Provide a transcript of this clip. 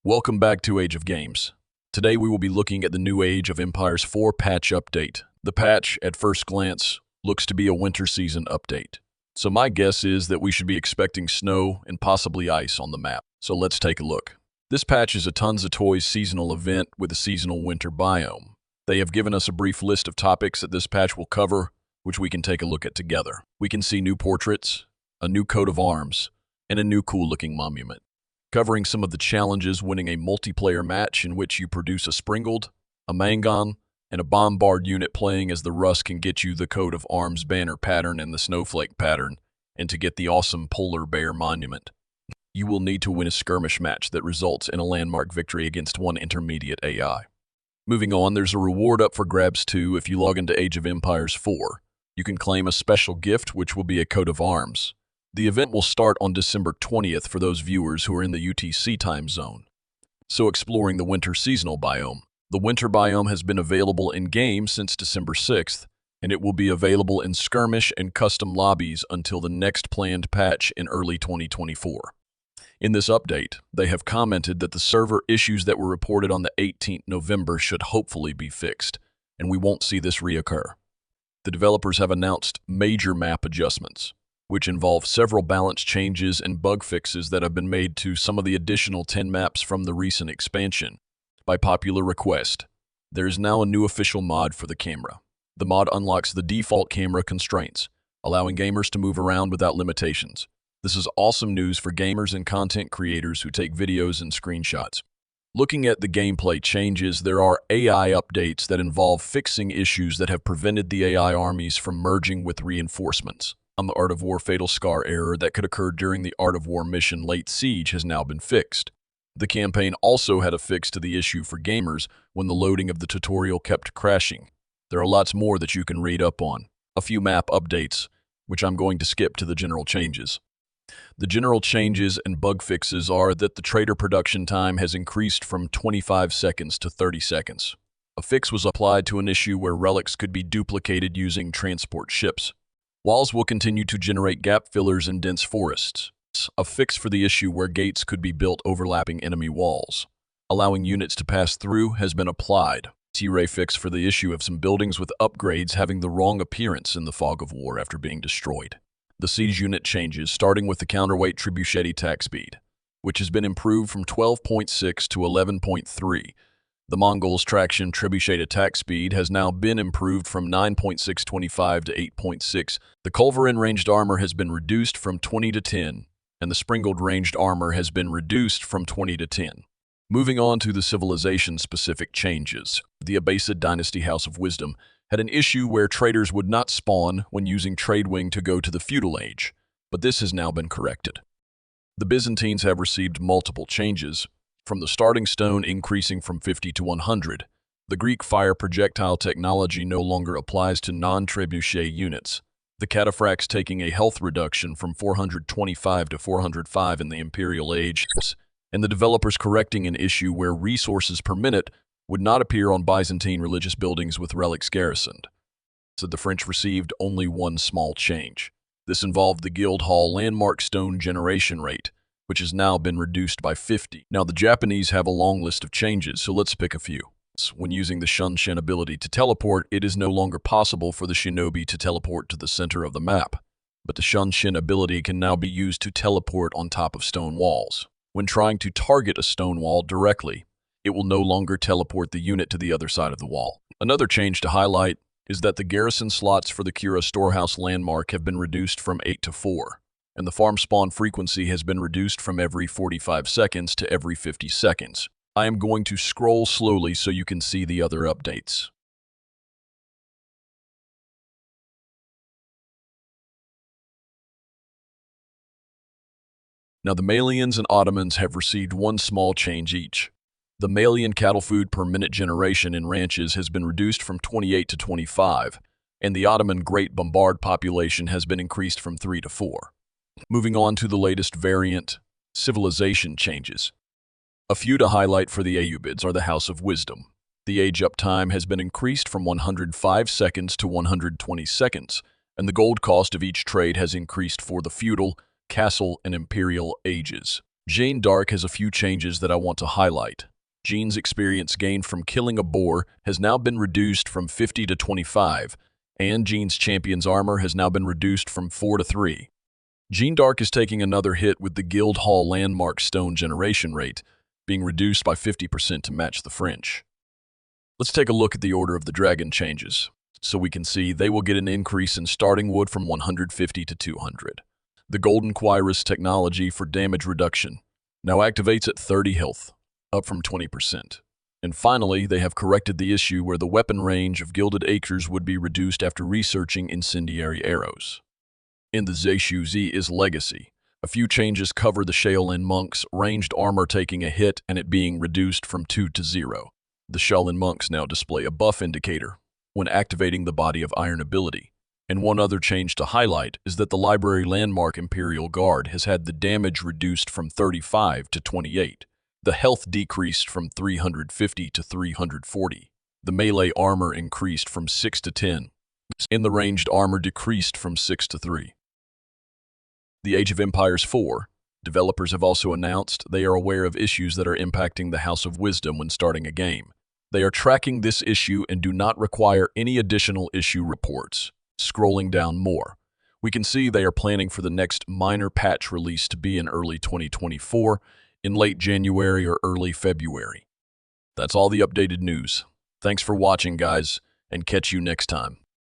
Welcome back to Age of Games. Today we will be looking at the new Age of Empires 4 patch update. The patch, at first glance, looks to be a winter season update. So my guess is that we should be expecting snow and possibly ice on the map. So let's take a look. This patch is a Tons of Toys seasonal event with a seasonal winter biome. They have given us a brief list of topics that this patch will cover, which we can take a look at together. We can see new portraits, a new coat of arms, and a new cool-looking monument. Covering some of the challenges winning a multiplayer match in which you produce a Springled, a Mangon, and a Bombard unit playing as the Rust can get you the coat of arms banner pattern and the snowflake pattern, and to get the awesome polar bear monument. You will need to win a skirmish match that results in a landmark victory against one intermediate AI. Moving on, there's a reward up for grabs too. If you log into Age of Empires 4, you can claim a special gift which will be a coat of arms. The event will start on December 20th for those viewers who are in the UTC time zone. So exploring the winter seasonal biome. The winter biome has been available in-game since December 6th, and it will be available in skirmish and custom lobbies until the next planned patch in early 2024. In this update, they have commented that the server issues that were reported on the 18th November should hopefully be fixed, and we won't see this reoccur. The developers have announced major map adjustments, which involve several balance changes and bug fixes that have been made to some of the additional 10 maps from the recent expansion. By popular request, there is now a new official mod for the camera. The mod unlocks the default camera constraints, allowing gamers to move around without limitations. This is awesome news for gamers and content creators who take videos and screenshots. Looking at the gameplay changes, there are AI updates that involve fixing issues that have prevented the AI armies from merging with reinforcements. The Art of War Fatal Scar error that could occur during the Art of War mission Late Siege has now been fixed. The campaign also had a fix to the issue for gamers when the loading of the tutorial kept crashing. There are lots more that you can read up on. A few map updates, which I'm going to skip to the general changes. The general changes and bug fixes are that the trader production time has increased from 25 seconds to 30 seconds. A fix was applied to an issue where relics could be duplicated using transport ships. Walls will continue to generate gap fillers in dense forests. A fix for the issue where gates could be built overlapping enemy walls. Allowing units to pass through has been applied. T-Ray fix for the issue of some buildings with upgrades having the wrong appearance in the fog of war after being destroyed. The siege unit changes, starting with the counterweight trebuchet attack speed, which has been improved from 12.6 to 11.3. The Mongols' traction trebuchet attack speed has now been improved from 9.625 to 8.6. The Culverin ranged armor has been reduced from 20 to 10, and the Springled ranged armor has been reduced from 20 to 10. Moving on to the civilization-specific changes. The Abbasid Dynasty House of Wisdom had an issue where traders would not spawn when using Tradewing to go to the feudal age, but this has now been corrected. The Byzantines have received multiple changes, from the starting stone increasing from 50 to 100. The Greek fire projectile technology no longer applies to non-trebuchet units. The cataphracts taking a health reduction from 425 to 405 in the Imperial Age, and the developers correcting an issue where resources per minute would not appear on Byzantine religious buildings with relics garrisoned. So the French received only one small change. This involved the Guildhall landmark stone generation rate, which has now been reduced by 50. Now the Japanese have a long list of changes, so let's pick a few. When using the Shunshin ability to teleport, it is no longer possible for the shinobi to teleport to the center of the map, but the Shunshin ability can now be used to teleport on top of stone walls. When trying to target a stone wall directly, it will no longer teleport the unit to the other side of the wall. Another change to highlight is that the garrison slots for the Kira Storehouse landmark have been reduced from 8 to 4. And the farm spawn frequency has been reduced from every 45 seconds to every 50 seconds. I am going to scroll slowly so you can see the other updates. Now the Malians and Ottomans have received one small change each. The Malian cattle food per minute generation in ranches has been reduced from 28 to 25, and the Ottoman Great Bombard population has been increased from 3 to 4. Moving on to the latest variant, civilization changes. A few to highlight for the Ayyubids are the House of Wisdom. The age-up time has been increased from 105 seconds to 120 seconds, and the gold cost of each trade has increased for the feudal, castle, and imperial ages. Jane Dark has a few changes that I want to highlight. Jean's experience gained from killing a boar has now been reduced from 50 to 25, and Jean's champion's armor has now been reduced from 4 to 3. Jean Dark is taking another hit with the Guild Hall landmark stone generation rate, being reduced by 50% to match the French. Let's take a look at the order of the dragon changes, so we can see they will get an increase in starting wood from 150 to 200. The Golden Quirus technology for damage reduction now activates at 30 health, up from 20%. And finally, they have corrected the issue where the weapon range of Gilded Acres would be reduced after researching incendiary arrows. In the Zeshu Z is Legacy. A few changes cover the Shaolin monks' ranged armor taking a hit and it being reduced from 2 to 0. The Shaolin monks now display a buff indicator when activating the Body of Iron ability. And one other change to highlight is that the Library Landmark Imperial Guard has had the damage reduced from 35 to 28. The health decreased from 350 to 340. The melee armor increased from 6 to 10. And the ranged armor decreased from 6 to 3. The Age of Empires 4. Developers have also announced they are aware of issues that are impacting the House of Wisdom when starting a game. They are tracking this issue and do not require any additional issue reports. Scrolling down more, we can see they are planning for the next minor patch release to be in early 2024, in late January or early February. That's all the updated news. Thanks for watching, guys, and catch you next time.